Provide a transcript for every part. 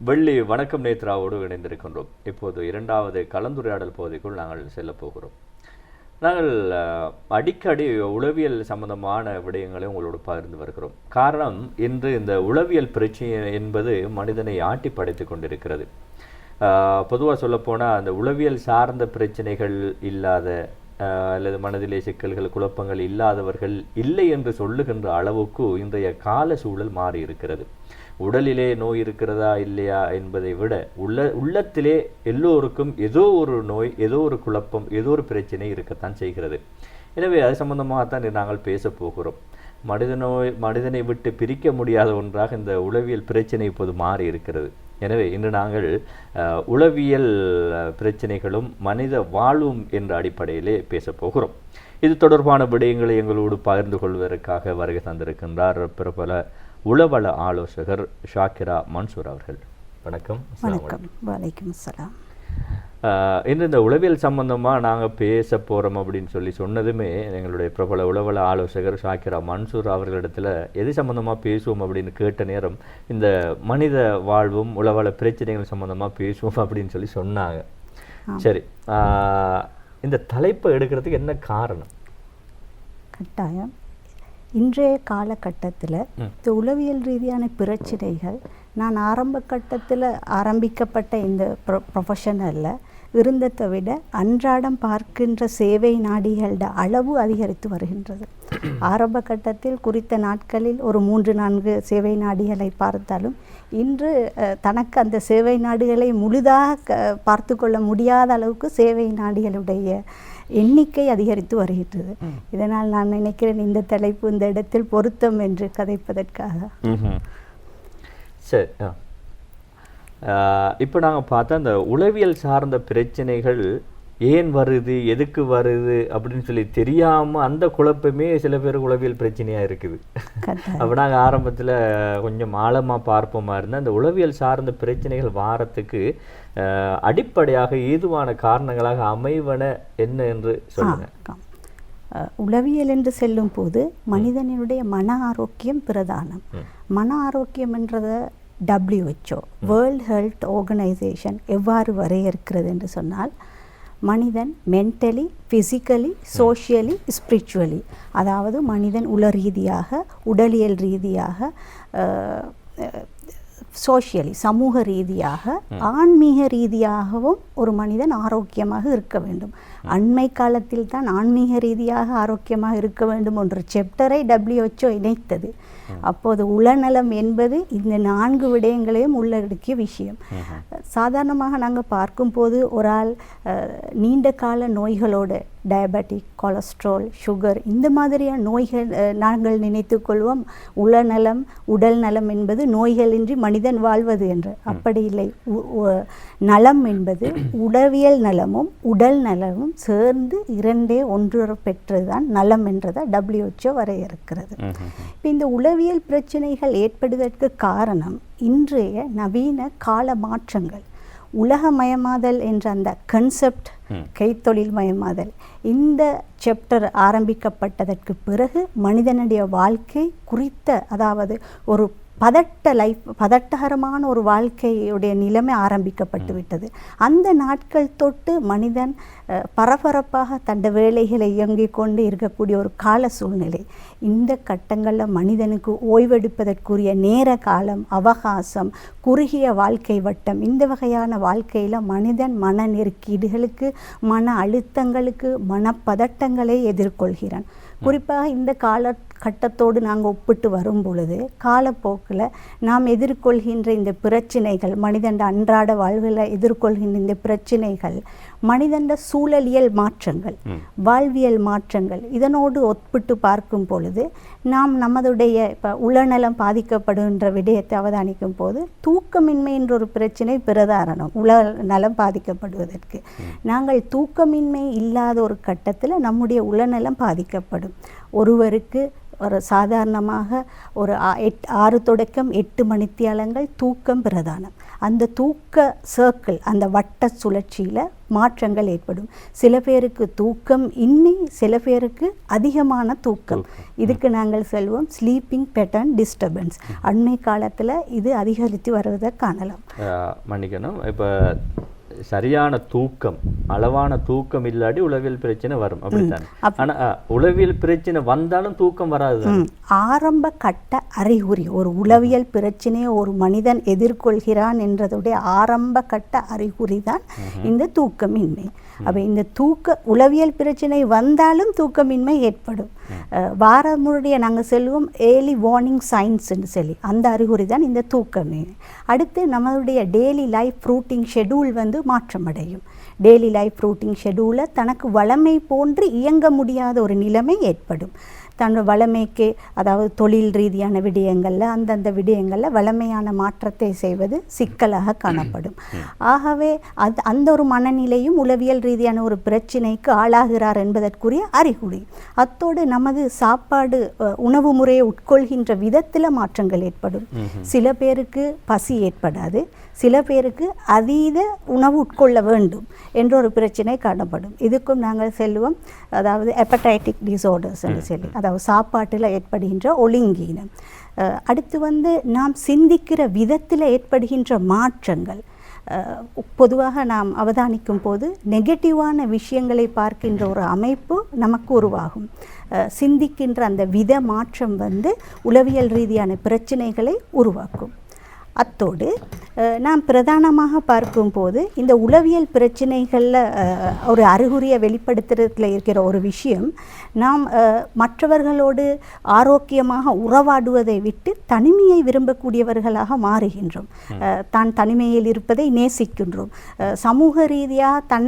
வெள்ளி வணக்கம் நேத்ராவோடு இணைந்திருக்கின்றோம். இப்போது இரண்டாவது கலந்துரையாடல் பகுதிக்குள் நாங்கள் செல்லப் போகிறோம். நாங்கள் அடிக்கடி உளவியல் சம்பந்தமான விடயங்களை உங்களோடு பகிர்ந்து வருகிறோம். காரணம், இன்று இந்த உளவியல் பிரச்சனை என்பது மனிதனை ஆட்டி படைத்து கொண்டிருக்கிறது. பொதுவாக சொல்லப்போனால் அந்த உளவியல் சார்ந்த பிரச்சனைகள் இல்லாத அல்லது மனதிலே சிக்கல்கள் குழப்பங்கள் இல்லாதவர்கள் இல்லை என்று சொல்லுகின்ற அளவுக்கு இன்றைய கால சூழல் மாறி இருக்கிறது. உடலிலே நோய் இருக்கிறதா இல்லையா என்பதை விட உள்ளத்திலே எல்லோருக்கும் ஏதோ ஒரு நோய், ஏதோ ஒரு குழப்பம், ஏதோ ஒரு பிரச்சனை இருக்கத்தான் செய்கிறது. எனவே அது சம்பந்தமாகத்தான் நாங்கள் பேச போகிறோம். மனிதனை விட்டு பிரிக்க முடியாத ஒன்றாக இந்த உளவியல் பிரச்சனை இப்போது மாறி இருக்கிறது. எனவே இன்று நாங்கள் உளவியல் பிரச்சனைகளும் மனித வாழ்வும் என்ற அடிப்படையிலே பேசப் போகிறோம். இது தொடர்பான விடயங்களை எங்களோடு பகிர்ந்து கொள்வதற்காக வருகை தந்திருக்கின்றார் பிரபல உளவள ஆலோசகர் ஷாக்கிரா மன்சூர் அவர்கள். வணக்கம். வணக்கம். வலைக்கும் அஸ்ஸலாம். இன்று இந்த உளவியல் சம்பந்தமாக நாங்கள் பேச போகிறோம் அப்படின்னு சொன்னதுமே எங்களுடைய பிரபல உளவள ஆலோசகர் ஷாக்கிரா மன்சூர் அவர்களிடத்தில் எது சம்பந்தமாக பேசுவோம் அப்படின்னு கேட்ட நேரம் இந்த மனித வாழ்வும் உளவள பிரச்சனைகள் சம்பந்தமாக பேசுவோம் அப்படின்னு சொன்னாங்க. சரி, இந்த தலைப்பை எடுக்கிறதுக்கு என்ன காரணம்? கட்டாயம் இன்றைய காலகட்டத்தில் இந்த உளவியல் ரீதியான பிரச்சனைகள் நான் ஆரம்ப கட்டத்தில் ஆரம்பிக்கப்பட்ட இந்த ப்ரொஃபஷனலில் இருந்ததை விட அன்றாடம் பார்க்கின்ற சேவை நாடிகளோட அளவு அதிகரித்து வருகின்றது. ஆரம்ப கட்டத்தில் குறித்த நாட்களில் ஒரு 3-4 சேவை நாடிகளை பார்த்தாலும் இன்று தனக்கு அந்த சேவை நாடுகளை முழுதாக பார்த்து கொள்ள முடியாத அளவுக்கு சேவை நாடிகளுடைய எண்ணிக்கை அதிகரித்து வருகின்றது. இதனால் நான் நினைக்கிறேன் இந்த தலைப்பு இந்த இடத்தில் பொருத்தம் என்று கதைப்பதற்காக. சரி, இப்போ நாங்கள் பார்த்தா இந்த உளவியல் சார்ந்த பிரச்சனைகள் ஏன் வருது, எதுக்கு வருது அப்படின்னு தெரியாமல் அந்த குழப்பமே சில பேர் உளவியல் பிரச்சனையாக இருக்குது. அப்போ நாங்கள் ஆரம்பத்தில் கொஞ்சம் ஆழமாக பார்ப்போமா இருந்தால் இந்த உளவியல் சார்ந்த பிரச்சனைகள் வாரத்துக்கு அடிப்படையாக ஏதுவான காரணங்களாக அமைவன என்ன என்று சொல்லுங்கள். உளவியல் என்று செல்லும் போது மனிதனுடைய மன ஆரோக்கியம் பிரதானம். மன ஆரோக்கியம் என்றதை WHO வேர்ல்ட் ஹெல்த் ஆர்கனைசேஷன் எவ்வாறு வரையறுக்கிறது என்று சொன்னால், மனிதன் மென்டலி, ஃபிசிக்கலி, சோஷியலி, ஸ்பிரிச்சுவலி, அதாவது மனிதன் உள ரீதியாக, உடலியல் ரீதியாக, சோஷியலி சமூக ரீதியாக, ஆன்மீக ரீதியாகவும் ஒரு மனிதன் ஆரோக்கியமாக இருக்க வேண்டும். அண்மை காலத்தில் தான் ஆன்மீக ரீதியாக ஆரோக்கியமாக இருக்க வேண்டும் என்ற சாப்டரை WHO இணைத்தது. அப்போது உளநலம் என்பது இந்த 4 விடயங்களையும் உள்ளடக்கிய விஷயம். சாதாரணமாக நாங்கள் பார்க்கும்போது ஒரு ஆள் நீண்ட கால நோய்களோடு, டயபெட்டிக், கொலஸ்ட்ரால், சுகர், இந்த மாதிரியான நோய்கள் நாங்கள் நினைத்து கொள்வோம் உளநலம், உடல் நலம் என்பது நோய்களின்றி மனிதன் வாழ்வது என்று. அப்படி இல்லை. நலம் என்பது உளவியல் நலமும் உடல் நலமும் சேர்ந்து இரண்டே ஒன்று பெற்றதுதான் நலம் என்றதை WHO வரையறுக்கிறது. இப்போ இந்த உளவியல் பிரச்சனைகள் ஏற்படுவதற்கு காரணம் இன்றைய நவீன கால மாற்றங்கள். உலகமயமாதல் என்ற அந்த கன்செப்ட், கைத்தொழில் மயமாதல், இந்த சாப்டர் ஆரம்பிக்கப்பட்டதற்கு பிறகு மனிதனுடைய வாழ்க்கை குறித்த, அதாவது ஒரு பதட்டகரமான ஒரு வாழ்க்கையுடைய நிலைமை ஆரம்பிக்கப்பட்டு விட்டது. அந்த நாட்கள் தொட்டு மனிதன் பரபரப்பாக தன் வேலைகளை இயங்கிக் கொண்டு இருக்கக்கூடிய ஒரு கால சூழ்நிலை. இந்த கட்டங்களில் மனிதனுக்கு ஓய்வெடுப்பதற்குரிய நேர காலம், அவகாசம், குறுகிய வாழ்க்கை வட்டம், இந்த வகையான வாழ்க்கையில் மனிதன் மன நெருக்கீடுகளுக்கு, மன அழுத்தங்களுக்கு, மனப்பதட்டங்களை எதிர்கொள்கிறான். குறிப்பாக இந்த காலகட்டத்தோடு நாங்கள் ஒப்பிட்டு வரும் பொழுது காலப்போக்கில் நாம் எதிர்கொள்கின்ற இந்த பிரச்சனைகள், மனிதன் அன்றாட வாழ்வில் எதிர்கொள்கின்ற இந்த பிரச்சனைகள், மனிதன் சூழலியல் மாற்றங்கள், வாழ்வியல் மாற்றங்கள், இதனோடு ஒப்பிட்டு பார்க்கும் பொழுது நாம் நமதுடைய இப்போ உளநலம் பாதிக்கப்படுகின்ற விடயத்தை அவதானிக்கும் போது தூக்கமின்மை என்ற ஒரு பிரச்சனை பிரதாரணம் உளநலம் பாதிக்கப்படுவதற்கு. நாங்கள் தூக்கமின்மை இல்லாத ஒரு கட்டத்தில் நம்முடைய உளநலம் பாதிக்கப்படும். ஒருவருக்கு ஒரு சாதாரணமாக ஒரு 6 தொடக்கம் 8 மணித்தியாலங்கள் தூக்கம் பிரதானம். அந்த தூக்க சர்க்கிள், அந்த வட்ட சுழற்சியில் மாற்றங்கள் ஏற்படும். சில பேருக்கு தூக்கம் இன்மை, சில பேருக்கு அதிகமான தூக்கம். இதுக்கு நாங்கள் சொல்வோம் ஸ்லீப்பிங் பேட்டர்ன் டிஸ்டர்பன்ஸ். அண்மை காலத்தில் இது அதிகரித்து வருவதை காணலாம். மன்னிக்கணும், இப்போ சரியான தூக்கம், அளவான தூக்கம் இல்லாட்டி உளவியல் பிரச்சனை வரும் அப்படித்தான். ஆனா உளவியல் பிரச்சனை வந்தாலும் தூக்கம் வராது. ஆரம்ப கட்ட அறிகுறி, ஒரு உளவியல் பிரச்சனையை ஒரு மனிதன் எதிர்கொள்கிறான் என்றதுடைய ஆரம்ப கட்ட அறிகுறி தான் இந்த தூக்கமின்மை. அப்போ இந்த உளவியல் பிரச்சனை வந்தாலும் தூக்கமின்மை ஏற்படும். வாரமுடைய நாங்கள் சொல்லுவோம் ஏர்லி வார்னிங் சைன்ஸ்ன்னு சொல்லி, அந்த அறிகுறி தான் இந்த தூக்கமின்மை. அடுத்து நம்மளுடைய டெய்லி லைஃப் ரூட்டின் ஷெடியூல் மாற்றமடையும். டெய்லி லைஃப் ரூட்டின் ஷெடியூலை தனக்கு வளமை போன்று இயங்க முடியாத ஒரு நிலைமை ஏற்படும். தன்னோட வளமைக்கு, அதாவது தொழில் ரீதியான விடயங்களில், அந்தந்த விடயங்களில் வளமையான மாற்றத்தை செய்வது சிக்கலாக காணப்படும். ஆகவே அந்த ஒரு மனநிலையும் உளவியல் ரீதியான ஒரு பிரச்சினைக்கு ஆளாகிறார் என்பதற்குரிய அறிகுறி. அத்தோடு நமது சாப்பாடு, உணவு முறையை உட்கொள்கின்ற விதத்தில் மாற்றங்கள் ஏற்படும். சில பேருக்கு பசி ஏற்படாது, சில பேருக்கு அதீத உணவு உட்கொள்ள வேண்டும் என்ற ஒரு பிரச்சனை காணப்படும். இதுக்கும் நாங்கள் சொல்லுவோம், அதாவது ஹெப்படைட்டிக் டிஸார்டர்ஸ் என்று சொல்லி, அதாவது சாப்பாட்டில் ஏற்படுகின்ற ஒழுங்கீனம். அடுத்து நாம் சிந்திக்கிற விதத்தில் ஏற்படுகின்ற மாற்றங்கள். பொதுவாக நாம் அவதானிக்கும் போது நெகட்டிவான விஷயங்களை பார்க்கின்ற ஒரு அமைப்பு நமக்கு உருவாகும். சிந்திக்கின்ற அந்த வித மாற்றம் உளவியல் ரீதியான பிரச்சனைகளை உருவாக்கும். அத்தோடு நாம் பிரதானமாக பார்க்கும்போது இந்த உளவியல் பிரச்சனைகளில் ஒரு அறிகுறியை வெளிப்படுத்துறதுல இருக்கிற ஒரு விஷயம், நாம் மற்றவர்களோடு ஆரோக்கியமாக உறவாடுவதை விட்டு தனிமையை விரும்பக்கூடியவர்களாக மாறுகின்றோம். தான் தனிமையில் இருப்பதை நேசிக்கின்றோம். சமூக ரீதியாக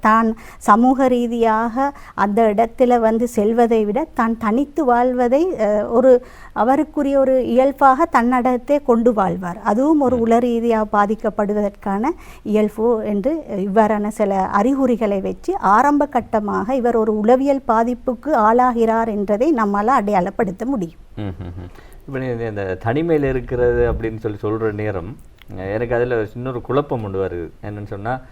தான் சமூக ரீதியாக அந்த இடத்துல செல்வதை விட தான் தனித்து வாழ்வதை அவருக்குரிய ஒரு இயல்பாக தன்னடத்தை கொண்டு வாழ்வார். அதுவும் ஒரு உள ரீதியாக பாதிக்கப்படுவதற்கான இயல்பு என்று இவ்வாறான சில அறிகுறிகளை வச்சு ஆரம்ப கட்டமாக இவர் ஒரு உளவியல் பாதிப்புக்கு ஆளாகிறார் என்றதை நம்மால் அடையாளப்படுத்த முடியும். இப்போ இந்த தனிமையில் இருக்கிறது அப்படின்னு சொல்கிற நேரம் எனக்கு அதில் இன்னொரு குழப்பம் கொண்டு வருது. என்னன்னு சொன்னால்,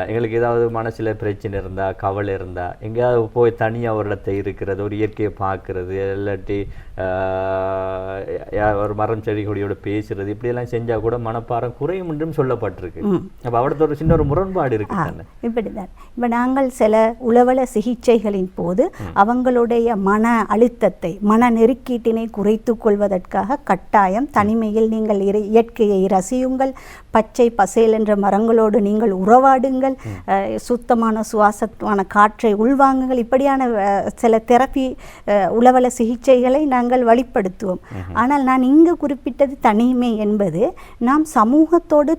எங்களுக்கு ஏதாவது மனசில் பிரச்சனை இருந்தால், கவலை இருந்தால், எங்கேயாவது போய் தனியாக ஒரு இடத்த இருக்கிறது, ஒரு இயற்கையை பார்க்குறது, இல்லாட்டி ஒரு மரம் செடி கொடியோட பேசுறது, இப்படியெல்லாம் செஞ்சால் கூட மனப்பாரம் குறையும் என்றும் சொல்லப்பட்டிருக்கு. அப்போ அவடத்த ஒரு சின்ன ஒரு முரண்பாடு இருக்கு தானே. இப்படிதான் இப்போ நாங்கள் சில உளவல சிகிச்சைகளின் போது அவங்களுடைய மன அழுத்தத்தை, மன நெருக்கீட்டினை குறைத்து கொள்வதற்காக கட்டாயம் தனிமையில் நீங்கள் இயற்கையை ரசியுங்கள், பச்சை பசேல் என்ற மரங்களோடு நீங்கள் உறவாடுங்கள், சுத்தமான சுவாசமான காற்றை உள்வாங்குங்கள், இப்படியான சில தெரப்பி உளவல சிகிச்சைகளை நாங்கள் வழிப்படுத்துவோம். ஆனால் நான் இங்கு குறிப்பிட்டது தனிமை என்பது நாம் சமூகத்தோடு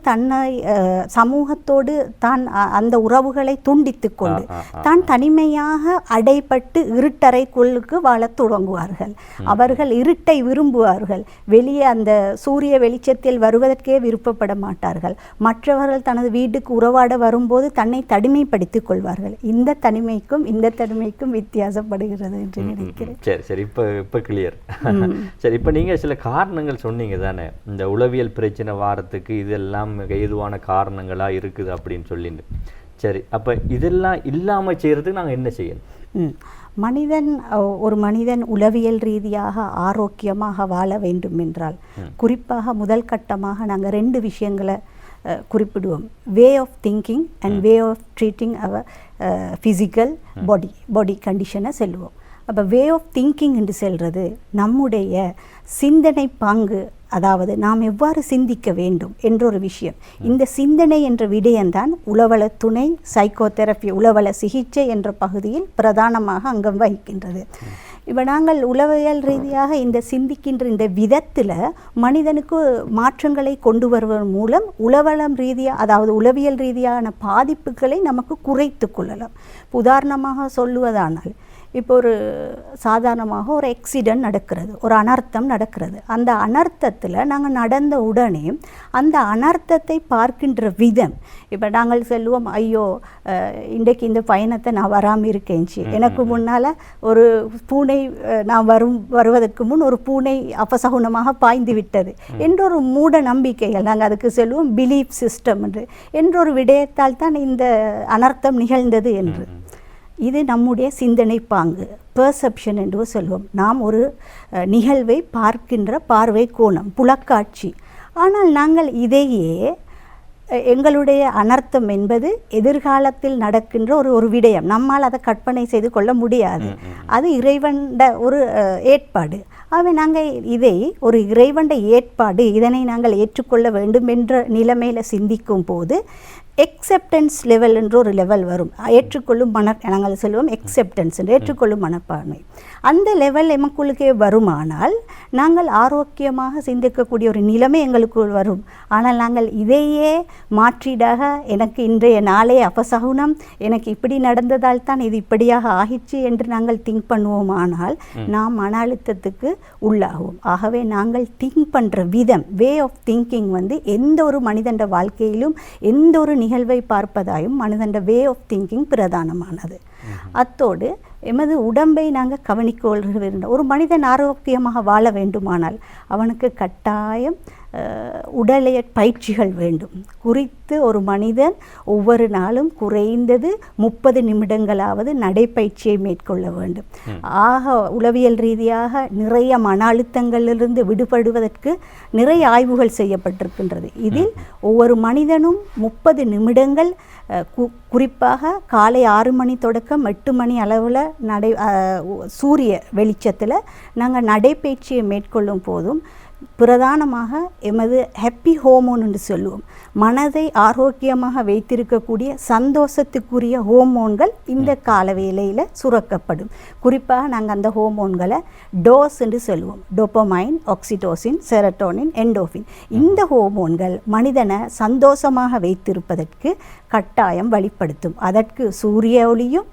தான் அந்த உறவுகளை துண்டித்து கொண்டு தான் தனிமையாக அடைப்பட்டு இருட்டறைக்குள்ளுக்கு வாழத் தொடங்குவார்கள். அவர்கள் இருட்டை விரும்புவார்கள். வெளியே அந்த சூரிய வெளிச்சத்தில் வருவதற்கே விருப்பப்பட மாட்டார்கள். மற்றவர்கள் தனது வீட்டுக்கு உறவாட வரும்போது தன்னை தனிமைப்படுத்திக் கொள்வார்கள். இந்த தனிமைக்கும் இந்த தனிமைக்கும் வித்தியாசப்படுகிறது என்று நினைக்கிறேன். சரி, இப்போ கிளியர். சரி, இப்போ நீங்கள் சில காரணங்கள் சொன்னீங்க தானே, இந்த உளவியல் பிரச்சனை வாரத்துக்கு இதெல்லாம் ஏதுவான காரணங்களாக இருக்குது அப்படின்னு சொல்லிட்டு. சரி, அப்போ இதெல்லாம் இல்லாமல் செய்கிறதுக்கு நாங்கள் என்ன செய்யணும்? ஒரு மனிதன் உளவியல் ரீதியாக ஆரோக்கியமாக வாழ வேண்டும் என்றால் குறிப்பாக முதல் கட்டமாக நாங்கள் 2 விஷயங்களை குறிப்பிடுவோம். Way of thinking and way of treating our physical body கண்டிஷனை சொல்லுவோம். அப்போ வே ஆஃப் திங்கிங் என்று சொல்கிறது நம்முடைய சிந்தனை பாங்கு, அதாவது நாம் எவ்வாறு சிந்திக்க வேண்டும் என்ற ஒரு விஷயம். இந்த சிந்தனை என்ற விடயம்தான் உளவள துணை சைக்கோதெரப்பி, உளவள சிகிச்சை என்ற பகுதியில் பிரதானமாக அங்கம் வகிக்கின்றது. இப்போ நாங்கள் உளவியல் ரீதியாக இந்த சிந்திக்கின்ற இந்த விதத்தில் மனிதனுக்கு மாற்றங்களை கொண்டு வருவதன் மூலம் உளவளம் ரீதியாக, அதாவது உளவியல் ரீதியான பாதிப்புகளை நமக்கு குறைத்து கொள்ளலாம். உதாரணமாக சொல்லுவதானால், இப்போ ஒரு சாதாரணமாக ஒரு ஆக்சிடென்ட் நடக்கிறது, ஒரு அனர்த்தம் நடக்கிறது. அந்த அனர்த்தத்தில் நாங்கள் நடந்த உடனே அந்த அனர்த்தத்தை பார்க்கின்ற விதம், இப்போ நாங்கள் சொல்லுவோம், ஐயோ இன்றைக்கு இந்த பயணத்தை நான் வராமல் இருக்கேன்ச்சு, எனக்கு முன்னால் ஒரு பூனை நான் வருவதற்கு முன் ஒரு பூனை அபசகுனமாக பாய்ந்து விட்டது என்றொரு மூட நம்பிக்கைகள், நாங்கள் அதுக்கு சொல்லுவோம் பிலீஃப் சிஸ்டம் என்றொரு விடயத்தால் தான் இந்த அனர்த்தம் நிகழ்ந்தது என்று. இது நம்முடைய சிந்தனை பாங்கு, பெர்செப்ஷன் என்று சொல்லுவோம். நாம் ஒரு நிகழ்வை பார்க்கின்ற பார்வை கோணம், புலக்காட்சி. ஆனால் நாங்கள் இதையே எங்களுடைய அனர்த்தம் என்பது எதிர்காலத்தில் நடக்கின்ற ஒரு விடயம், நம்மால் அதை கற்பனை செய்து கொள்ள முடியாது. அது இறைவண்ட ஒரு ஏற்பாடு. ஆகவே நாங்கள் இதை ஒரு இறைவண்ட ஏற்பாடு, இதனை நாங்கள் ஏற்றுக்கொள்ள வேண்டும் என்ற நிலைமையில் சிந்திக்கும் போது எக்ஸெப்டன்ஸ் லெவல் என்ற ஒரு லெவல் வரும். ஏற்றுக்கொள்ளும் நாங்கள் சொல்லுவோம் எக்ஸெப்டன்ஸ் என்று, ஏற்றுக்கொள்ளும் மனப்பான்மை. அந்த லெவல் எமக்குள்ளுக்கே வருமானால் நாங்கள் ஆரோக்கியமாக சிந்திக்கக்கூடிய ஒரு நிலைமை எங்களுக்குள் வரும். ஆனால் நாங்கள் இதையே மாற்றீடாக, எனக்கு இன்றைய நாளே அபசகுனம், எனக்கு இப்படி நடந்ததால் தான் இது இப்படியாக ஆகிச்சு என்று நாங்கள் திங்க் பண்ணுவோமானால் நாம் மன அழுத்தத்துக்கு உள்ளாகும். ஆகவே நாங்கள் திங்க் பண்ணுற விதம், வே ஆஃப் திங்கிங் எந்த ஒரு மனிதண்ட வாழ்க்கையிலும் எந்த ஒரு நிகழ்வை பார்ப்பதாயும் மனிதண்ட வே ஆஃப் திங்கிங் பிரதானமானது. அத்தோடு எமது உடம்பை நாங்கள் கவனிக்க வேண்டும். ஒரு மனிதன் ஆரோக்கியமாக வாழ வேண்டுமானால் அவனுக்கு கட்டாயம் உடலிய பயிற்சிகள் வேண்டும். குறித்து ஒரு மனிதன் ஒவ்வொரு நாளும் குறைந்தது 30 நிமிடங்களாவது நடைப்பயிற்சியை மேற்கொள்ள வேண்டும். ஆக உளவியல் ரீதியாக நிறைய மன அழுத்தங்களிலிருந்து விடுபடுவதற்கு நிறைய ஆய்வுகள் செய்யப்பட்டிருக்கின்றது. இதில் ஒவ்வொரு மனிதனும் 30 நிமிடங்கள் குறிப்பாக காலை 6 மணி தொடக்கம் 8 மணி அளவில் சூரிய வெளிச்சத்தில் நாங்கள் நடைப்பயிற்சியை மேற்கொள்ளும் போதும் பிரதானமாக எமது ஹாப்பி ஹோமோன் என்று சொல்லுவோம், மனதை ஆரோக்கியமாக வைத்திருக்கக்கூடிய சந்தோஷத்துக்குரிய ஹோமோன்கள் இந்த கால வேளையில் சுரக்கப்படும். குறிப்பாக நாங்கள் அந்த ஹோமோன்களை டோஸ் என்று சொல்லுவோம். Dopamine, oxytocin, serotonin, endorphin. இந்த ஹோமோன்கள் மனிதனை சந்தோஷமாக வைத்திருப்பதற்கு கட்டாயம் வழிப்படுத்தும். அதற்கு சூரிய ஒளியும்,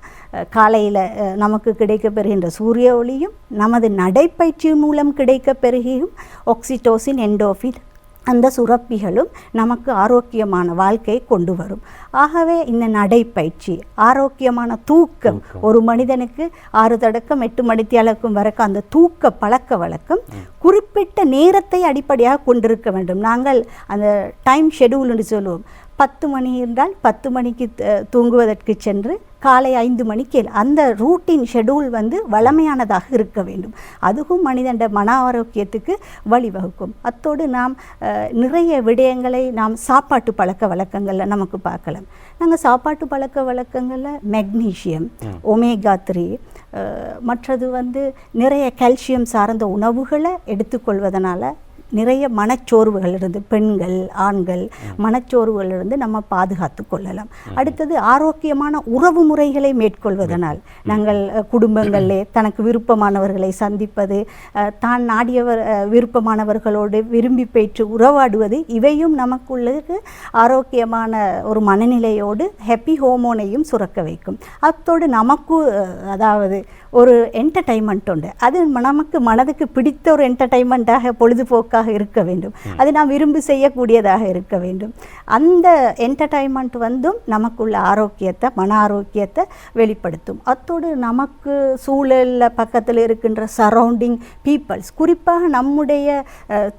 காலையில் நமக்கு கிடைக்க பெறுகின்ற சூரிய ஒளியும், நமது நடைப்பயிற்சி மூலம் கிடைக்க பெறுகியும் ஆக்சிடோசின், எண்டோஃபின் அந்த சுரப்பிகளும் நமக்கு ஆரோக்கியமான வாழ்க்கையை கொண்டு வரும். ஆகவே இந்த நடைப்பயிற்சி, ஆரோக்கியமான தூக்கம், ஒரு மனிதனுக்கு 6 தொடக்கம் 8 மணித்தியாலக்கும் வரைக்கும் அந்த தூக்க பழக்க வழக்கம் குறிப்பிட்ட நேரத்தை அடிப்படையாக கொண்டிருக்க வேண்டும். நாங்கள் அந்த டைம் ஷெடியூல் என்று சொல்லுவோம். 10 மணி என்றால் 10 மணிக்கு தூங்குவதற்கு சென்று காலை 5 மணிக்கு அந்த ரூட்டின் ஷெடியூல் வளமையானதாக இருக்க வேண்டும். அதுவும் மனிதண்ட மன ஆரோக்கியத்துக்கு வழிவகுக்கும். அத்தோடு நாம் நிறைய விடயங்களை நாம் சாப்பாட்டு பழக்க வழக்கங்களில் நமக்கு பார்க்கலாம். நாங்கள் சாப்பாட்டு பழக்க வழக்கங்களில் மெக்னீஷியம், ஒமேகா 3, மற்றது நிறைய கால்சியம் சார்ந்த உணவுகளை எடுத்துக்கொள்வதனால நிறைய மனச்சோர்வுகளிலிருந்து பெண்கள், ஆண்கள் மனச்சோர்வுகளிலிருந்து நம்ம பாதுகாத்து கொள்ளலாம். அடுத்தது ஆரோக்கியமான உறவு முறைகளை மேற்கொள்வதனால் நாங்கள் குடும்பங்களிலே தனக்கு விருப்பமானவர்களை சந்திப்பது, தான் நாடியவர் விருப்பமானவர்களோடு விரும்பி பெற்று உறவாடுவது, இவையும் நமக்குள்ளது ஆரோக்கியமான ஒரு மனநிலையோடு ஹாப்பி ஹோமோனையும் சுரக்க வைக்கும். அத்தோடு நமக்கு அதாவது ஒரு என்டர்டைன்மெண்ட் உண்டு. அது நமக்கு மனதுக்கு பிடித்த ஒரு என்டர்டைன்மெண்ட்டாக, பொழுதுபோக்காக இருக்க வேண்டும். அது நாம் விரும்பி செய்யக்கூடியதாக இருக்க வேண்டும். அந்த என்டர்டைன்மெண்ட் நமக்குள்ள ஆரோக்கியத்தை, மன ஆரோக்கியத்தை வெளிப்படுத்தும். அத்தோடு நமக்கு சூழலில் பக்கத்தில் இருக்கின்ற சரௌண்டிங் பீப்புள்ஸ், குறிப்பாக நம்முடைய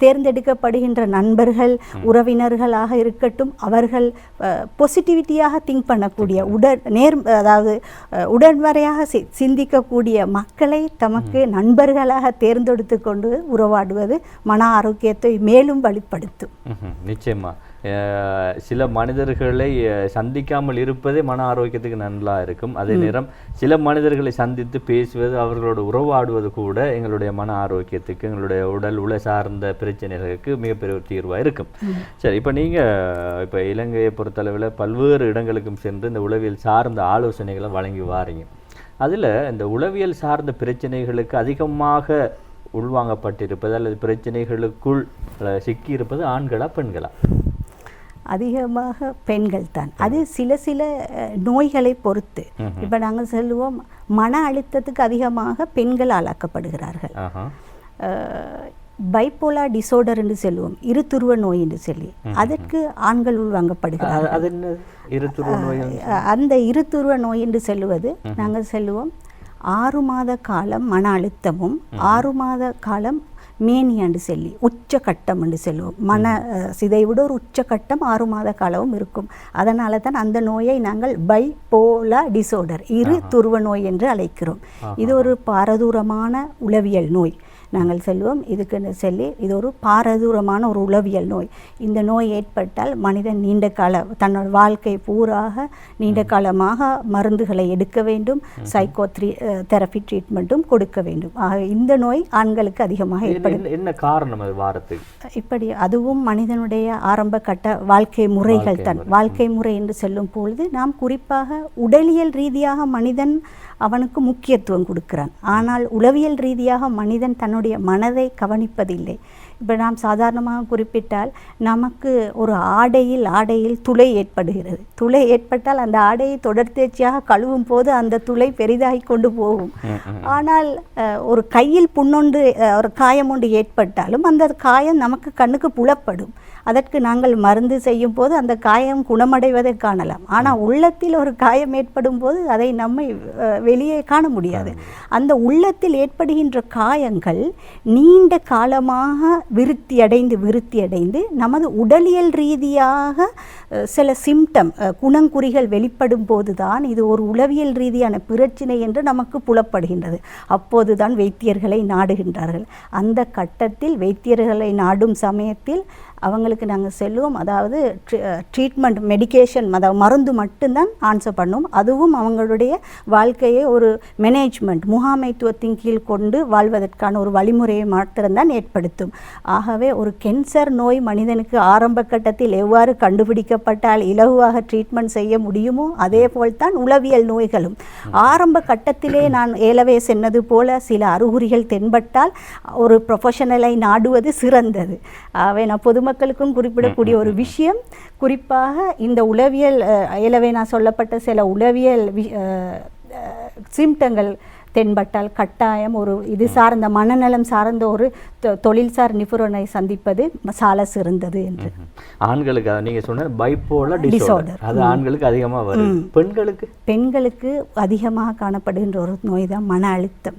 தேர்ந்தெடுக்கப்படுகின்ற நண்பர்கள், உறவினர்களாக இருக்கட்டும், அவர்கள் பாசிட்டிவிட்டியாக திங்க் பண்ணக்கூடிய, அதாவது உடன்வரையாக சிந்திக்கக்கூடிய மக்களை தமக்கு நண்பர்களாக தேர்ந்தெடுத்து கொண்டு உறவாடுவது மன ஆரோக்கியத்தை மேலும் வலுப்படுத்தும். நிச்சயமா சில மனிதர்களை சந்திக்காமல் இருப்பதே மன ஆரோக்கியத்துக்கு நல்லா இருக்கும். அதே நேரம் சில மனிதர்களை சந்தித்து பேசுவது, அவர்களோட உறவாடுவது கூட எங்களுடைய மன ஆரோக்கியத்துக்கு, எங்களுடைய உடல் உள சார்ந்த பிரச்சனைகளுக்கு மிகப்பெரிய ஒரு தீர்வாக இருக்கும். சரி, இப்போ இப்போ இலங்கையை பொறுத்தளவில் பல்வேறு இடங்களுக்கும் சென்று இந்த உளவியல் சார்ந்த ஆலோசனைகளை வழங்கி வாரீங்க. அதில் இந்த உளவியல் சார்ந்த பிரச்சனைகளுக்கு அதிகமாக உள்வாங்கப்பட்டிருப்பது அல்லது பிரச்சனைகளுக்குள் சிக்கியிருப்பது ஆண்களா பெண்களா? அதிகமாக பெண்கள் தான். அது சில சில நோய்களை பொறுத்து. இப்போ நாங்கள் சொல்லுவோம் மன அழுத்தத்துக்கு அதிகமாக பெண்கள் ஆளாக்கப்படுகிறார்கள். பைப்போலார் டிசார்டர் என்று சொல்லுவோம், இருதுருவ நோய் என்று சொல்லி, அதற்கு ஆண்கள் உள்வாங்கப்படுகிறார்கள். அந்த இருதுருவ நோய் என்று சொல்லுவது நாங்கள் சொல்லுவோம் 6 மாத காலம் மன அழுத்தமும் 6 மாத காலம் மேனியாண்டு சொல்லி உச்சக்கட்டம் என்று சொல்லுவோம். மன சிதைவிட ஒரு உச்சக்கட்டம் 6 மாத காலமும் இருக்கும். அதனால தான் அந்த நோயை நாங்கள் பைப்போலார் டிசார்டர், இருதுருவ நோய் என்று அழைக்கிறோம். இது ஒரு பாரதூரமான உளவியல் நோய். நாங்கள் சொல்லுவோம் இதுக்குன்னு சொல்லி இது ஒரு பாரதூரமான ஒரு உளவியல் நோய். இந்த நோய் ஏற்பட்டால் மனிதன் நீண்ட கால தன்னோட வாழ்க்கை பூராக நீண்ட காலமாக மருந்துகளை எடுக்க வேண்டும், தெரப்பி ட்ரீட்மெண்ட்டும் கொடுக்க வேண்டும். ஆக இந்த நோய் ஆண்களுக்கு அதிகமாக ஏற்படும். என்ன காரணம் அது வாரத்துக்கு? இப்படி அதுவும் மனிதனுடைய ஆரம்ப கட்ட வாழ்க்கை முறைகள் தான். வாழ்க்கை முறை என்று சொல்லும் பொழுது நாம் குறிப்பாக உடலியல் ரீதியாக மனிதன் அவனுக்கு முக்கியத்துவம் கொடுக்கிறான். ஆனால் உளவியல் ரீதியாக மனிதன் தன்னுடைய மனதை கவனிப்பதில்லை. இப்போ நாம் சாதாரணமாக குறிப்பிட்டால் நமக்கு ஒரு ஆடையில் துளை ஏற்படுகிறது. துளை ஏற்பட்டால் அந்த ஆடையை தொடர்ச்சியாக கழுவும் போது அந்த துளை பெரிதாகி கொண்டு போகும். ஆனால் ஒரு கையில் புண்ணொன்று ஒரு காயம் ஒன்று ஏற்பட்டாலும் அந்த காயம் நமக்கு கண்ணுக்கு புலப்படும். அதற்கு நாங்கள் மருந்து செய்யும் போது அந்த காயம் குணமடைவதை காணலாம். ஆனால் உள்ளத்தில் ஒரு காயம் ஏற்படும் போது அதை நம்மை வெளியே காண முடியாது. அந்த உள்ளத்தில் ஏற்படுகின்ற காயங்கள் நீண்ட காலமாக விருத்தி அடைந்து நமது உடலியல் ரீதியாக சில சிம்டம் குணங்குறிகள் வெளிப்படும் போதுதான் இது ஒரு உளவியல் ரீதியான பிரச்சனை என்று நமக்கு புலப்படுகின்றது. அப்போதுதான் வைத்தியர்களை நாடுகின்றார்கள். அந்த கட்டத்தில் வைத்தியர்களை நாடும் சமயத்தில் அவங்களுக்கு நாங்கள் சொல்லுவோம், அதாவது ட்ரீட்மெண்ட் மெடிகேஷன், அதாவது மருந்து மட்டும்தான் ஆன்சர் பண்ணும். அதுவும் அவங்களுடைய வாழ்க்கையை ஒரு மேனேஜ்மெண்ட் முகாமைத்துவத்தின் கீழ் கொண்டு வாழ்வதற்கான ஒரு வழிமுறையை மாத்திரம்தான் ஏற்படுத்தும். ஆகவே ஒரு கேன்சர் நோய் மனிதனுக்கு ஆரம்ப கட்டத்தில் எவ்வாறு கண்டுபிடிக்கப்பட்டால் இலகுவாக ட்ரீட்மெண்ட் செய்ய முடியுமோ அதே போல்தான் உளவியல் நோய்களும். ஆரம்ப கட்டத்திலே நான் ஏலவே சொன்னது போல சில அறிகுறிகள் தென்பட்டால் ஒரு ப்ரொஃபஷனலை நாடுவது சிறந்தது. ஆகவே நான் பொதுமக்களுக்கும் குறிப்பிடக்கூடிய ஒரு விஷயம், குறிப்பாக இந்த உளவியல் ஏலவே நான் சொல்லப்பட்ட சில உளவியல் சிம்டங்கள் தென்பட்டால் கட்டாயம் ஒரு இது சார்ந்த மனநலம் சார்ந்த ஒரு தொழில்சார் நிபுணரை சந்திப்பது சால சிறந்தது என்று. ஆண்களுக்கு நீங்க சொன்ன பைப்போலார் டிசார்டர் அது ஆண்களுக்கு அதிகமாக வருது. பெண்களுக்கு அதிகமாக காணப்படுகின்ற ஒரு நோய் தான் மன அழுத்தம்,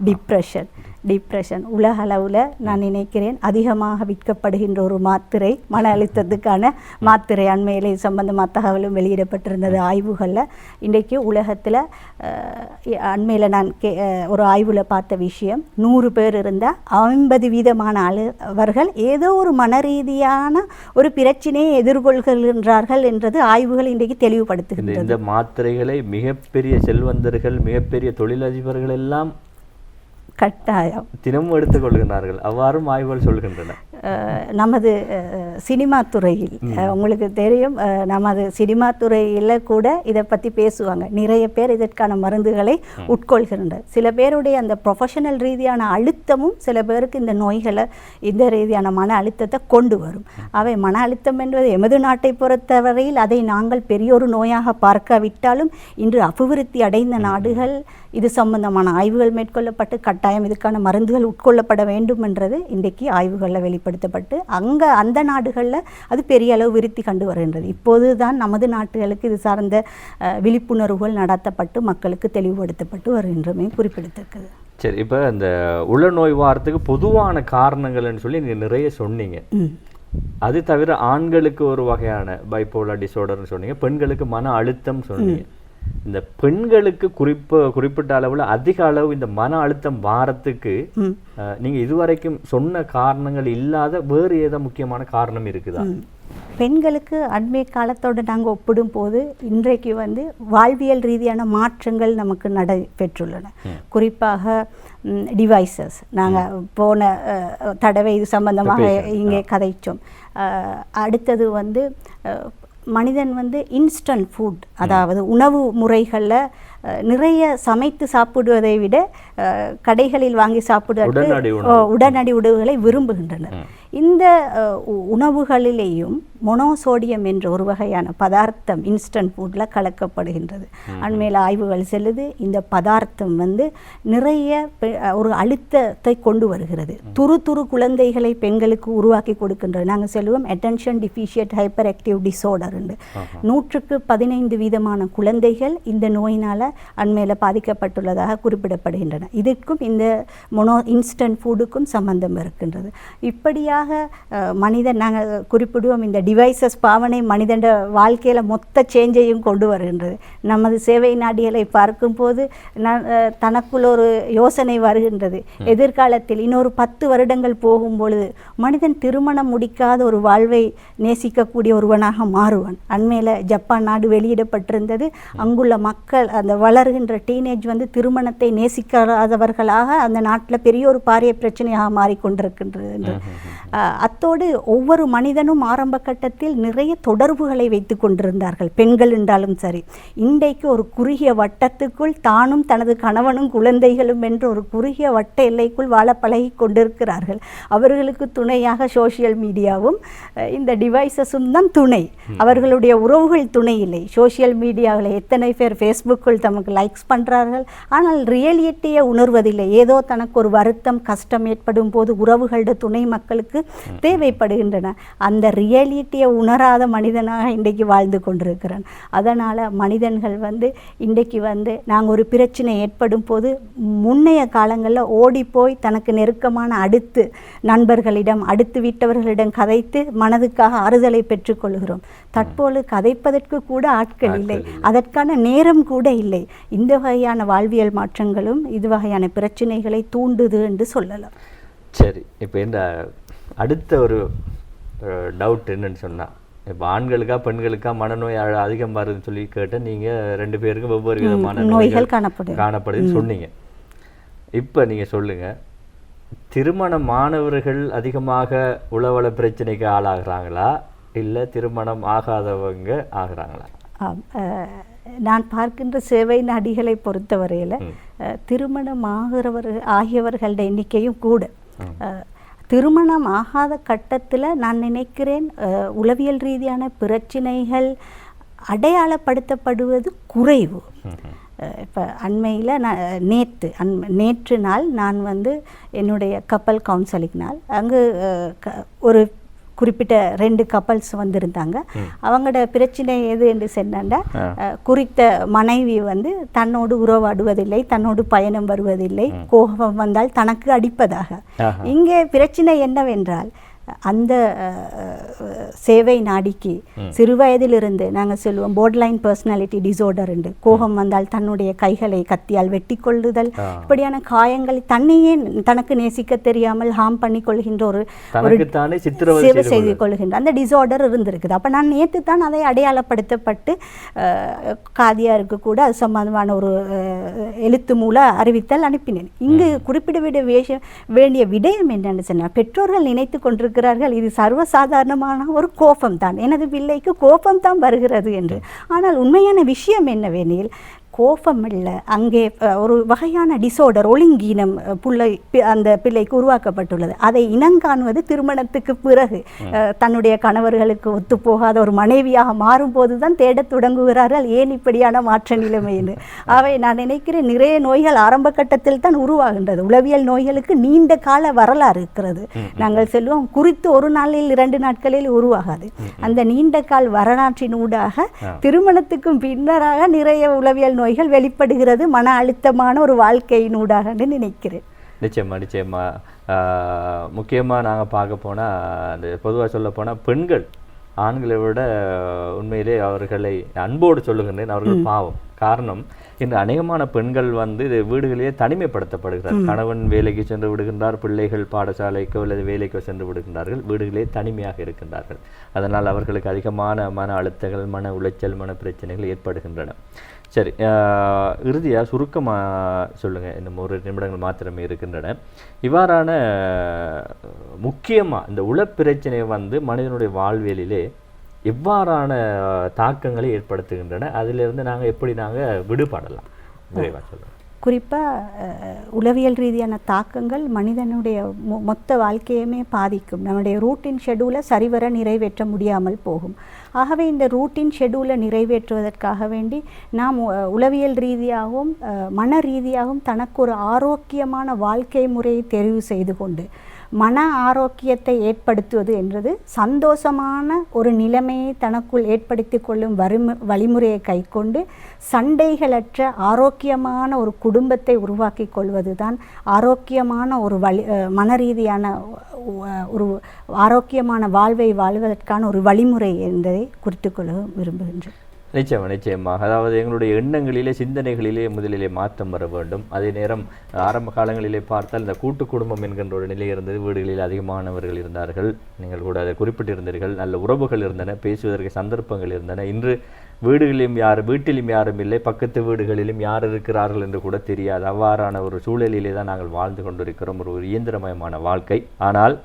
டிப்ரெஷன். உலக அளவில் நான் நினைக்கிறேன் அதிகமாக விற்கப்படுகின்ற ஒரு மாத்திரை மன அழுத்தத்துக்கான மாத்திரை. அண்மையிலே சம்பந்தமாக தகவலும் வெளியிடப்பட்டிருந்தது ஆய்வுகளில். இன்றைக்கு உலகத்தில் அண்மையில் நான் ஒரு ஆய்வில் பார்த்த விஷயம், 100 பேர் இருந்தால் 50% அவர்கள் ஏதோ ஒரு மன ரீதியான ஒரு பிரச்சனையை எதிர்கொள்கின்றார்கள் என்றது ஆய்வுகள் இன்றைக்கு தெளிவுபடுத்துகின்றன. இந்த மாத்திரைகளை மிகப்பெரிய செல்வந்தர்கள், மிகப்பெரிய தொழிலதிபர்கள் எல்லாம் கட்டாயம் தினமும் எடுத்துக்கொள்கிறார்கள், அவ்வாறும் ஆய்வுகள் சொல்கின்றன. நமது சினிமா துறையில் உங்களுக்கு தெரியும், நமது சினிமா துறையில் கூட இதை பற்றி பேசுவாங்க. நிறைய பேர் இதற்கான மருந்துகளை உட்கொள்கின்றனர். சில பேருடைய அந்த ப்ரொஃபஷனல் ரீதியான அழுத்தமும் சில பேருக்கு இந்த நோய்களை, இந்த ரீதியான மன அழுத்தத்தை கொண்டு வரும். அவை மன அழுத்தம் என்பது எமது நாட்டை பொறுத்தவரையில் அதை நாங்கள் பெரியோரு நோயாக பார்க்காவிட்டாலும் இன்று அபிவிருத்தி அடைந்த நாடுகள் இது சம்பந்தமான ஆய்வுகள் மேற்கொள்ளப்பட்டு கட்டாயம் இதுக்கான மருந்துகள் உட்கொள்ளப்பட வேண்டும் என்றது இன்றைக்கு ஆய்வுகளில் வெளிப்படுத்தப்பட்டு அந்த நாடுகளில் அது பெரிய அளவு விருத்தி கண்டு வருகின்றது. இப்போது தான் நமது நாடுகளுக்கு இது சார்ந்த விழிப்புணர்வுகள் நடத்தப்பட்டு மக்களுக்கு தெளிவுபடுத்தப்பட்டு வருகின்றமே குறிப்பிடத்தக்கது. சரி, இப்போ இந்த உளநோய் வாரத்துக்கு பொதுவான காரணங்கள்னு சொல்லி நீங்கள் நிறைய சொன்னீங்க. அது தவிர ஆண்களுக்கு ஒரு வகையான பைப்போலார் டிசார்டர்னு சொன்னீங்க, பெண்களுக்கு மன அழுத்தம் சொன்னீங்க. இந்த பெண்களுக்கு குறிப்பிட்ட அளவில் அதிக அளவு இந்த மன அழுத்தம் வாரத்துக்கு நீங்க இதுவரைக்கும் சொன்ன காரணங்கள் இல்லாத வேறு ஏதாவது முக்கியமான காரணம் இருக்குதா? பெண்களுக்கு அண்மை காலத்தோடு நாங்கள் ஒப்பிடும் போது இன்றைக்கு வாழ்வியல் ரீதியான மாற்றங்கள் நமக்கு நடைபெற்றுள்ளன. குறிப்பாக டிவைசஸ், நாங்கள் போன தடவை இது சம்பந்தமாக இங்கே கதைச்சோம். அடுத்தது மனிதன் இன்ஸ்டன்ட் ஃபுட், அதாவது உணவு முறைகளில் நிறைய சமைத்து சாப்பிடுவதை விட கடைகளில் வாங்கி சாப்பிடுவதற்கு உடனடி உணவுகளை விரும்புகின்றனர். இந்த உணவுகளிலேயும் மொனோசோடியம் என்ற ஒரு வகையான பதார்த்தம் இன்ஸ்டன்ட் ஃபுட்டில் கலக்கப்படுகின்றது. அண்மையில் ஆய்வுகள் செல்லுது, இந்த பதார்த்தம் வந்து நிறைய ஒரு அழுத்தத்தை கொண்டு வருகிறது. துரு குழந்தைகளை பெண்களுக்கு உருவாக்கி கொடுக்கின்றது. நாங்கள் சொல்லுவோம் attention deficient hyper active disorder. 100க்கு 15 வீதமான குழந்தைகள் இந்த நோயினால் அண்மையில் பாதிக்கப்பட்டுள்ளதாக குறிப்பிடப்படுகின்றன. இதற்கும் இந்த இன்ஸ்டன்ட் ஃபுட்டுக்கும் சம்பந்தம் இருக்கின்றது. இப்படியாக மனிதன் நாங்கள் குறிப்பிடுவோம் இந்த டிவைசஸ் பாவனை மனிதன் வாழ்க்கையில் மொத்த சேஞ்சையும் கொண்டு வருகின்றது. நமது சேவை நாடிகளை பார்க்கும்போது தனக்குள் ஒரு யோசனை வருகின்றது. எதிர்காலத்தில் இன்னொரு 10 வருடங்கள் போகும் பொழுது மனிதன் திருமணம் முடிக்காத ஒரு வாழ்வை நேசிக்கக்கூடிய ஒருவனாக மாறுவான். அண்மையில் ஜப்பான் நாடு வெளியிடப்பட்டிருந்தது. அங்குள்ள மக்கள் அந்த வளர்கின்ற டீனேஜ் வந்து திருமணத்தை நேசிக்காதவர்களாக அந்த நாட்டில் பெரிய ஒரு பாரிய பிரச்சனையாக மாறிக்கொண்டிருக்கின்றது என்று. அத்தோடு ஒவ்வொரு மனிதனும் ஆரம்ப கட்டத்தில் நிறைய தொடர்புகளை வைத்து கொண்டிருந்தார்கள், பெண்கள் என்றாலும் சரி. இன்றைக்கு ஒரு குறுகிய வட்டத்துக்குள் தானும் தனது கணவனும் குழந்தைகளும் என்று ஒரு குறுகிய வட்ட எல்லைக்குள் வாழ பழகி கொண்டிருக்கிறார்கள். அவர்களுக்கு துணையாக சோஷியல் மீடியாவும் இந்த டிவைசஸும் தான் துணை. அவர்களுடைய உறவுகள் துணை இல்லை. சோஷியல் மீடியாவில் எத்தனை பேர் ஃபேஸ்புக்கில் தமக்கு லைக்ஸ் பண்ணுறார்கள், ஆனால் ரியாலிட்டியை உணர்வதில்லை. ஏதோ தனக்கு ஒரு வருத்தம் கஷ்டம் ஏற்படும் போது உறவுகளோட துணை மக்களுக்கு தேவைப்படுகின்றன. அந்த ரியாலிட்டியை உணராத மனிதனாக இன்றைக்கு வாழ்ந்து கொண்டிருக்கிறான். அதனால் மனிதன்கள் வந்து இன்றைக்கு வந்து நாங்கள் ஒரு பிரச்சனை ஏற்படும் போது முன்னைய காலங்களில் ஓடி போய் தனக்கு நெருக்கமான அடுத்து நண்பர்களிடம் அடுத்து வீட்டவர்களிடம் கதைத்து மனதுக்காக ஆறுதலை பெற்றுக்கொள்கிறோம். தற்போது கதைப்பதற்கு கூட ஆட்கள் இல்லை, அதற்கான நேரம் கூட இல்லை. இந்த வகையான வாழ்வியல் மாற்றங்களும் இது வகையான பிரச்சனைகளை தூண்டுது என்று சொல்லலாம். சரி, இப்போ இந்த அடுத்த ஒரு டவுட் என்னன்னு சொன்னால், இப்போ ஆண்களுக்கா பெண்களுக்கா மனநோய் அதிகம் வருதுன்னு சொல்லி கேட்டால் நீங்கள் 2 பேருக்கும் ஒவ்வொரு விதமான நோய்கள் காணப்படுதுன்னு சொன்னீங்க. இப்போ நீங்கள் சொல்லுங்கள், திருமணமானவர்கள் அதிகமாக உளவள பிரச்சனைக்கு ஆளாகிறாங்களா இல்லை திருமணம் ஆகாதவங்க ஆகிறாங்களா? நான் பார்க்கின்ற சேவை நாடிகளை பொறுத்தவரையில் திருமணம் ஆகியவர்களோட எண்ணிக்கையும் கூட. திருமணம் ஆகாத கட்டத்தில் நான் நினைக்கிறேன் உளவியல் ரீதியான பிரச்சனைகள் அடையாளப்படுத்தப்படுவது குறைவு. இப்போ அண்மையில் நேற்று நாள் நான் வந்து என்னுடைய கப்பல் கவுன்சிலிங் நாள் அங்கு ஒரு குறிப்பிட்ட 2 கப்பல்ஸ் வந்திருந்தாங்க. அவங்களோட பிரச்சனை எது என்று சொன்னாண்டா, குறித்த மனைவி வந்து தன்னோடு உறவாடுவதில்லை, தன்னோடு பயணம் வருவதில்லை, கோபம் வந்தால் தனக்கு அடிப்பதாக. இங்கே பிரச்சனை என்னவென்றால், அந்த சேவை நாடிக்கு சிறுவயதிலிருந்து நாங்கள் சொல்லுவோம் போர்டர்லைன் பர்சனாலிட்டி டிஸார்டர் உண்டு. கோபம் வந்தால் தன்னுடைய கைகளை கத்தியால் வெட்டி கொள்ளுதல், இப்படியான காயங்களை தன்னையே தனக்கு நேசிக்க தெரியாமல் ஹார்ம் பண்ணி கொள்கின்ற ஒரு சேவை செய்து கொள்கின்ற அந்த டிஸார்டர் இருந்திருக்குது. அப்போ நான் நேற்று தான் அதை அடையாளப்படுத்தப்பட்டு காதியாருக்கு கூட அது சம்பந்தமான ஒரு எழுத்து மூல அறிவித்தல் அனுப்பினேன். இங்கு குறிப்பிட வேண்டிய விடயம் என்னன்னு சொன்னால், பெற்றோர்கள் நினைத்து கொண்டிருக்க இது சர்வசாதாரணமான ஒரு கோபம் தான், எனது பிள்ளைக்கு கோபம் தான் வருகிறது என்று. ஆனால் உண்மையான விஷயம் என்னவெனில், கோபம் இல்லை, அங்கே ஒரு வகையான டிஸார்டர் ஒழுங்கீனம் அந்த பிள்ளைக்கு உருவாக்கப்பட்டுள்ளது. அதை இனங்காணுவது திருமணத்துக்கு பிறகு தன்னுடைய கணவர்களுக்கு ஒத்துப்போகாத ஒரு மனைவியாக மாறும்போது தான் தேடத் தொடங்குகிறார்கள் ஏன் இப்படியான மாற்ற நிலைமைன்னு. அவை நான் நினைக்கிறேன் நிறைய நோய்கள் ஆரம்ப கட்டத்தில் தான் உருவாகின்றது. உளவியல் நோய்களுக்கு நீண்ட கால வரலாறு இருக்கிறது. நாங்கள் சொல்லுவோம் குறித்து ஒரு நாளில் 2 நாட்களில் உருவாகாது. அந்த நீண்ட கால வரலாற்றின் ஊடாக திருமணத்துக்கும் பின்னராக நிறைய உளவியல் நோய்கள் வெளிப்படுகிறது, மன அழுத்தமான ஒரு வாழ்க்கையினூடாக நினைக்கிறேன். நிச்சயமா முக்கியமாக நாங்கள் பார்க்க போனால், அந்த பொதுவாக சொல்ல போனால் பெண்கள் ஆண்களை விட உண்மையிலே அவர்களை அன்போடு சொல்லுகின்றேன், அவர்கள் பாவம். காரணம், இன்று அநேகமான பெண்கள் வந்து வீடுகளிலே தனிமைப்படுத்தப்படுகிறார். கணவன் வேலைக்கு சென்று விடுகின்றார், பிள்ளைகள் பாடசாலைக்கோ அல்லது வேலைக்கோ சென்று விடுகின்றார்கள், வீடுகளே தனிமையாக இருக்கின்றார்கள். அதனால் அவர்களுக்கு அதிகமான மன அழுத்தங்கள், மன உளைச்சல், மன பிரச்சனைகள் ஏற்படுகின்றன. சரி, இறுதியாக சுருக்கமாக சொல்லுங்கள், இன்னும் 1 நிமிடங்கள் மாத்திரமே இருக்கின்றன. இவ்வாறான முக்கியமாக இந்த உளப்பிரச்சனை வந்து மனிதனுடைய வாழ்வியலிலே எவ்வாறான தாக்கங்களை ஏற்படுத்துகின்றன, அதிலிருந்து நாங்கள் எப்படி விடுபடலாம், விரைவாக சொல்லுங்கள். குறிப்பாக உளவியல் ரீதியான தாக்கங்கள் மனிதனுடைய மொத்த வாழ்க்கையுமே பாதிக்கும். நம்முடைய ரூட்டின் ஷெடியூலை சரிவர நிறைவேற்ற முடியாமல் போகும். ஆகவே இந்த ரூட்டின் ஷெடியூலை நிறைவேற்றுவதற்காக வேண்டி நாம் உளவியல் ரீதியாகவும் மன ரீதியாகவும் தனக்கு ஒரு ஆரோக்கியமான வாழ்க்கை முறையை தெரிவு செய்து கொண்டு மன ஆரோக்கியத்தை ஏற்படுத்துவது என்றது சந்தோஷமான ஒரு நிலைமையை தனக்குள் ஏற்படுத்தி கொள்ளும் வழிமுறையை கைக்கொண்டு சண்டைகளற்ற ஆரோக்கியமான ஒரு குடும்பத்தை உருவாக்கி கொள்வது தான் ஆரோக்கியமான ஒரு மன ரீதியான ஒரு ஆரோக்கியமான வாழ்வை வாழ்வதற்கான ஒரு வழிமுறை என்பதை குறித்து கொள்ள விரும்புகின்றேன். நிச்சயமாக. அதாவது எங்களுடைய எண்ணங்களிலே சிந்தனைகளிலே முதலிலே மாற்றம் வர வேண்டும். அதே நேரம் ஆரம்ப காலங்களிலே பார்த்தால் இந்த கூட்டு குடும்பம் என்கின்ற ஒரு நிலை இருந்தது. வீடுகளில் அதிகமானவர்கள் இருந்தார்கள். நீங்கள் கூட அதை குறிப்பிட்டிருந்தீர்கள். நல்ல உறவுகள் இருந்தன, பேசுவதற்கு சந்தர்ப்பங்கள் இருந்தன. இன்று வீட்டிலும் யாரும் இல்லை, பக்கத்து வீடுகளிலும் யார் இருக்கிறார்கள் என்று கூட தெரியாது. அவ்வாறான ஒரு சூழலிலே தான் நாங்கள் வாழ்ந்து கொண்டிருக்கிறோம். ஒரு இயந்திரமயமான வாழ்க்கை. ஆனால்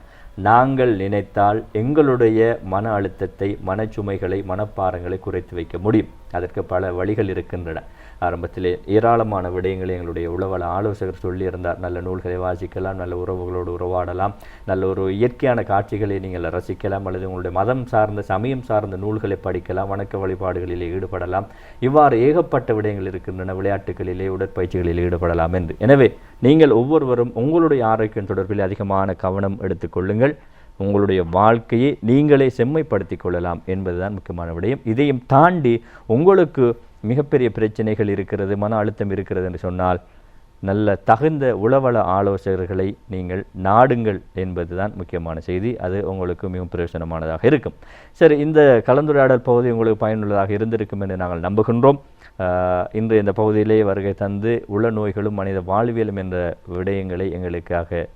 நாங்கள் நினைத்தால் எங்களுடைய மன அழுத்தத்தை, மனச்சுமைகளை, மனப்பாரங்களை குறைத்து வைக்க முடியும். அதற்கு பல வழிகள் இருக்கின்றன. ஆரம்பத்திலே ஏராளமான விடயங்களை எங்களுடைய உளவள ஆலோசகர் சொல்லியிருந்தார். நல்ல நூல்களை வாசிக்கலாம், நல்ல உறவுகளோடு உறவாடலாம், நல்ல ஒரு இயற்கையான காட்சிகளை நீங்கள் ரசிக்கலாம், அல்லது உங்களுடைய மதம் சார்ந்த சமயம் சார்ந்த நூல்களை படிக்கலாம், வணக்க வழிபாடுகளிலே ஈடுபடலாம். இவ்வாறு ஏகப்பட்ட விடயங்கள் இருக்கின்றன. விளையாட்டுகளிலே, உடற்பயிற்சிகளிலே ஈடுபடலாம் என்று. எனவே நீங்கள் ஒவ்வொருவரும் உங்களுடைய ஆரோக்கியம் தொடர்பில் அதிகமான கவனம் எடுத்துக்கொள்ளுங்கள். உங்களுடைய வாழ்க்கையை நீங்களே செம்மைப்படுத்திக் கொள்ளலாம் என்பதுதான் முக்கியமான விடயம். இதையும் தாண்டி உங்களுக்கு மிகப்பெரிய பிரச்சனைகள் இருக்கிறது, மன அழுத்தம் இருக்கிறது என்று சொன்னால் நல்ல தகுந்த உளவள ஆலோசகர்களை நீங்கள் நாடுங்கள் என்பதுதான் முக்கியமான செய்தி. அது உங்களுக்கு மிகவும் பிரயோஜனமானதாக இருக்கும். சரி, இந்த கலந்துரையாடல் பகுதி உங்களுக்கு பயனுள்ளதாக இருந்திருக்கும் என்று நாங்கள் நம்புகின்றோம். இன்று இந்த பகுதியிலே வருகை தந்து உள நோய்களும் மனித வாழ்வியலும் என்ற விடயங்களை எங்களுக்காக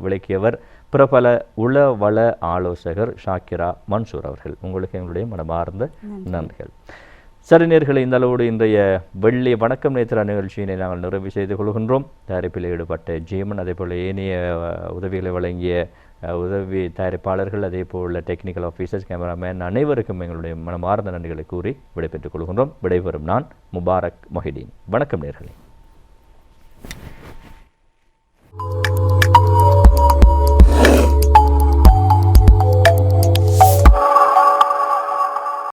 விளக்கியவர் பிரபல உளவள ஆலோசகர் ஷாக்கிரா மன்சூர் அவர்கள். உங்களுக்கு எங்களுடைய மனமார்ந்த நன்றிகள். சரி நேயர்களே, இந்த அளவோடு இன்றைய வெள்ளி வணக்கம் நேத்ரா நிகழ்ச்சியினை நாங்கள் நிறைவு செய்து கொள்கின்றோம். தயாரிப்பில் ஈடுபட்ட ஜீமன், அதே போல் ஏனைய உதவிகளை வழங்கிய உதவி தயாரிப்பாளர்கள், அதே போல் டெக்னிக்கல் ஆஃபீஸர்ஸ், கேமராமேன் அனைவருக்கும் எங்களுடைய மனமார்ந்த நன்றிகளை கூறி விடைபெற்றுக் கொள்கின்றோம். விடைபெறும் நான் முபாரக் மொஹிதீன். வணக்கம் நேயர்களே.